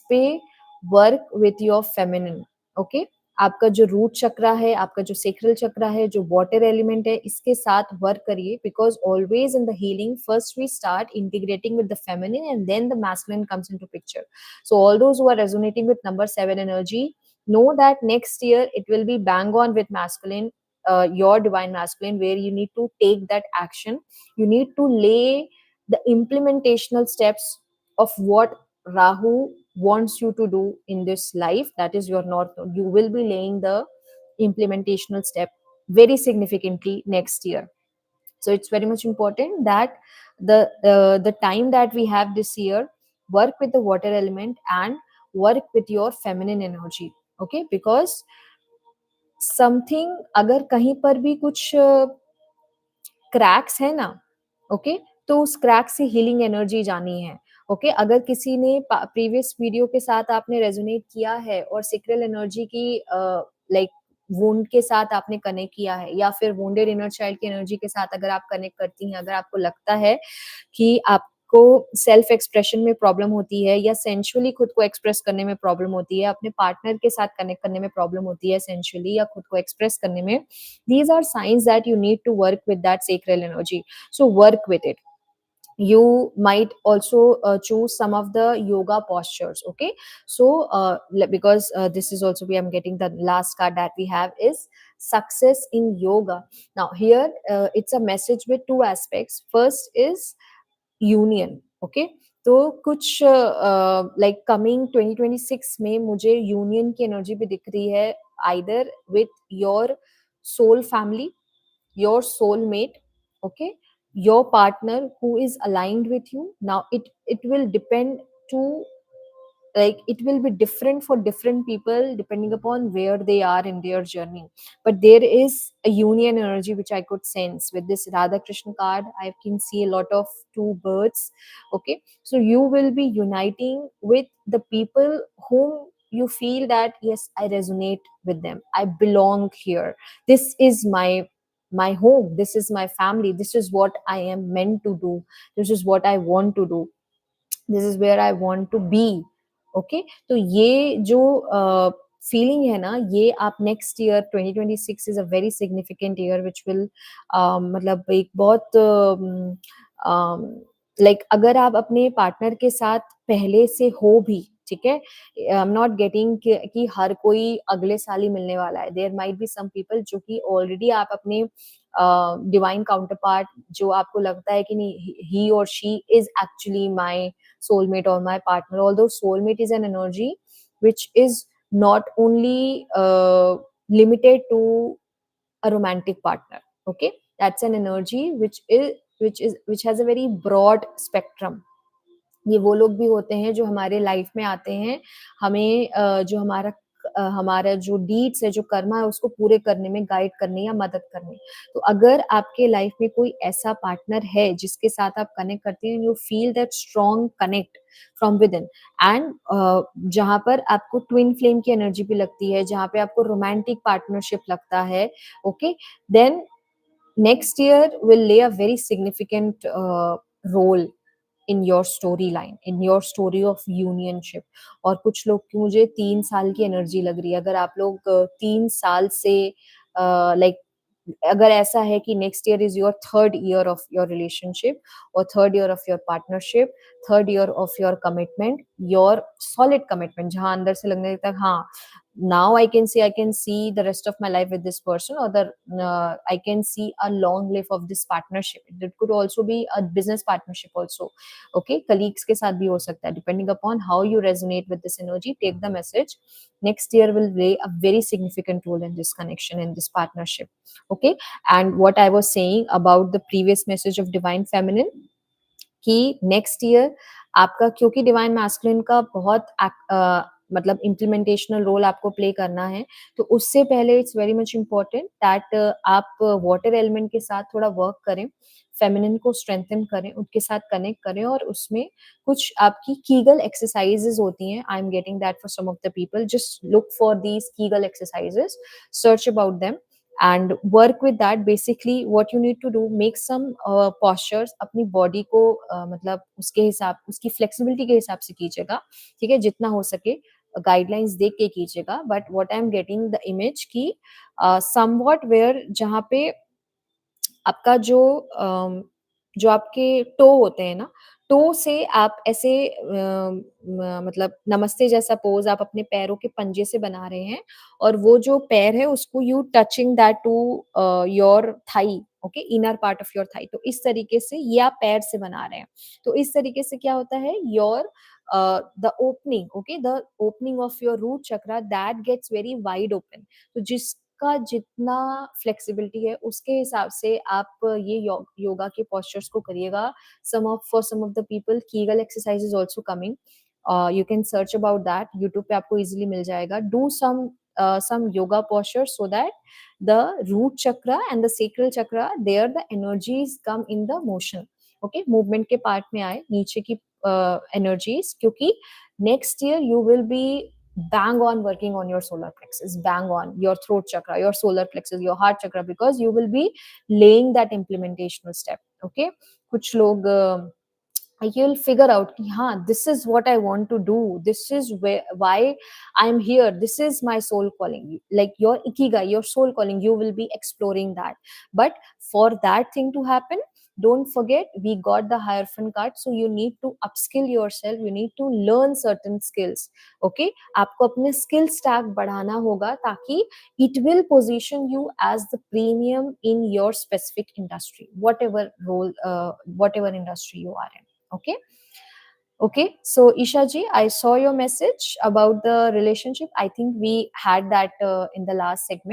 पे work with your feminine, okay. आपका जो रूट चक्रा है, आपका जो सेक्रल चक्रा है, जो वाटर एलिमेंट है, इसके साथ वर्क करिए, because always in the healing first we start integrating with the feminine and then the masculine comes into picture. So all those who are resonating with number 7 energy, know that next year it will be bang on with masculine, your divine masculine, where you need to take that action. You need to lay the implementational steps of what Rahu wants you to do in this life. That is your north node. You will be laying the implementational step very significantly next year. So it's very much important that the time that we have this year, work with the water element and work with your feminine energy, okay. Because something अगर कहीं पर भी कुछ cracks है ना, okay, तो उस crack से हीलिंग एनर्जी जानी है, ओके। अगर किसी ने प्रीवियस वीडियो के साथ आपने रेजोनेट किया है और सिक्रेल एनर्जी की लाइक वुंड के साथ आपने कनेक्ट किया है, या फिर वुंडेड इनर चाइल्ड की एनर्जी के साथ अगर आप कनेक्ट करती हैं, अगर आपको लगता है कि आपको सेल्फ एक्सप्रेशन में प्रॉब्लम होती है या सेंशुअली खुद को एक्सप्रेस करने में प्रॉब्लम होती है, अपने पार्टनर के साथ कनेक्ट करने में प्रॉब्लम होती है सेंशुअली या खुद को एक्सप्रेस करने में, these are signs that you need to work with that sacral energy. So work with it. You might also choose some of the yoga postures, okay. So because this is also, we I'm getting the last card that we have is success in yoga. Now here it's a message with two aspects. First is union, okay. तो कुछ like coming 2026 में मुझे union की energy भी दिख रही है, either with your soul family, your soulmate, okay, your partner who is aligned with you. Now it will depend to, like, it will be different for different people depending upon where they are in their journey, but there is a union energy which I could sense with this Radha Krishna card. I can see a lot of two birds, okay. So you will be uniting with the people whom you feel that yes, I resonate with them, I belong here, this is my home, this is my family, this is what I am meant to do, this is what I want to do, this is where I want to be, okay. तो ये जो feeling है ना, ये आप next year 2026 is a very significant year which will मतलब एक बहुत लाइक अगर आप अपने पार्टनर के साथ पहले से हो भी, ठीक है, आई एम नॉट गेटिंग कि हर कोई अगले साल ही मिलने वाला है, there might be some people जो कि ऑलरेडी आप अपने डिवाइन काउंटर पार्ट, जो आपको लगता है कि नहीं, ही और she is actually my soulmate or my partner, although soulmate is an energy which is not only limited to a romantic partner, okay. That's an energy which has a very broad spectrum. ये वो लोग भी होते हैं जो हमारे life में आते हैं, हमें जो हमारा जो डीड्स है, जो कर्मा है, उसको पूरे करने में गाइड करने या मदद करने। तो अगर आपके लाइफ में कोई ऐसा पार्टनर है जिसके साथ आप कनेक्ट करते हैं, you feel that strong connect from with in, and जहां पर आपको ट्विन फ्लेम की एनर्जी भी लगती है, जहां पे आपको रोमांटिक पार्टनरशिप लगता है, okay, then next year will lay a very significant role in your storyline, in your story of unionship. और कुछ लोग की मुझे 3 साल की एनर्जी लग रही है, अगर आप लोग 3 साल से लाइक अगर ऐसा है कि next year is your third year of your relationship और third year of your partnership, third year of your commitment, your solid commitment, जहां अंदर से लगने लगता है हाँ, now I can see the rest of my life with this person, or the I can see a long life of this partnership. It could also be a business partnership also, okay, colleagues के साथ भी हो सकता है, depending upon how you resonate with this energy. Take the message. Next year will play a very significant role in this connection, in this partnership, okay. And what I was saying about the previous message of divine feminine, कि next year आपका, क्योंकि divine masculine का बहुत मतलब इम्प्लीमेंटेशनल role आपको play करना है, तो उससे पहले it's very much important that आप वाटर एलिमेंट के साथ थोड़ा वर्क करें, फेमिनिन को स्ट्रेंथन करें, उनके साथ कनेक्ट करें, और उसमें कुछ आपकी कीगल एक्सरसाइजेस होती हैं, I am getting that for some of the people, just look for these Kegel exercises, search about them, and work with that. Basically what you need to do, make some postures, अपनी body को मतलब उसके हिसाब, उसकी flexibility के हिसाब से कीजिएगा, ठीक है, जितना हो सके गाइडलाइंस देख के कीजिएगा। But what I am getting the image की समवॉट वेयर जहाँ पे आपका जो आपके टो होते हैं ना, टो से आप ऐसे मतलब नमस्ते जैसा पोज़ आप अपने पैरों के पंजे से बना रहे हैं, और वो जो पैर है उसको you touching that to your thigh, okay, inner part of your thigh. तो इस तरीके से ये आप पैर से बना रहे हैं। तो इस तरीके से क्या होता है, your the opening, okay, the opening of your root chakra that gets very wide open. तो जिसका जितना फ्लेक्सिबिलिटी है उसके हिसाब से आप ये योगा के पोस्चर्स को करिएगा। For some of the people Kegel exercise is also coming, you can search about that, YouTube पे आपको इजिली मिल जाएगा। Do some yoga postures so that the root chakra and the sacral chakra, there the energies come in the motion, okay, movement के part में आए नीचे की energies, क्योंकि next year you will be bang on working on your solar plexus, bang on your throat chakra, your solar plexus, your heart chakra, because you will be laying that implementational step, okay। कुछ लोग you'll figure out कि हाँ, this is what I want to do, this is why I'm here, this is my soul calling, like your ikigai, your soul calling, you will be exploring that। But for that thing to happen, don't forget we got the Hierophant card, so you need to upskill yourself, you need to learn certain skills, okay। आपको अपने skill stack बढ़ाना होगा ताकि it will position you as the premium in your specific industry, whatever role, whatever industry you are in, okay। Okay, so Isha ji, I saw your message about the relationship. I think we had that in the last segment.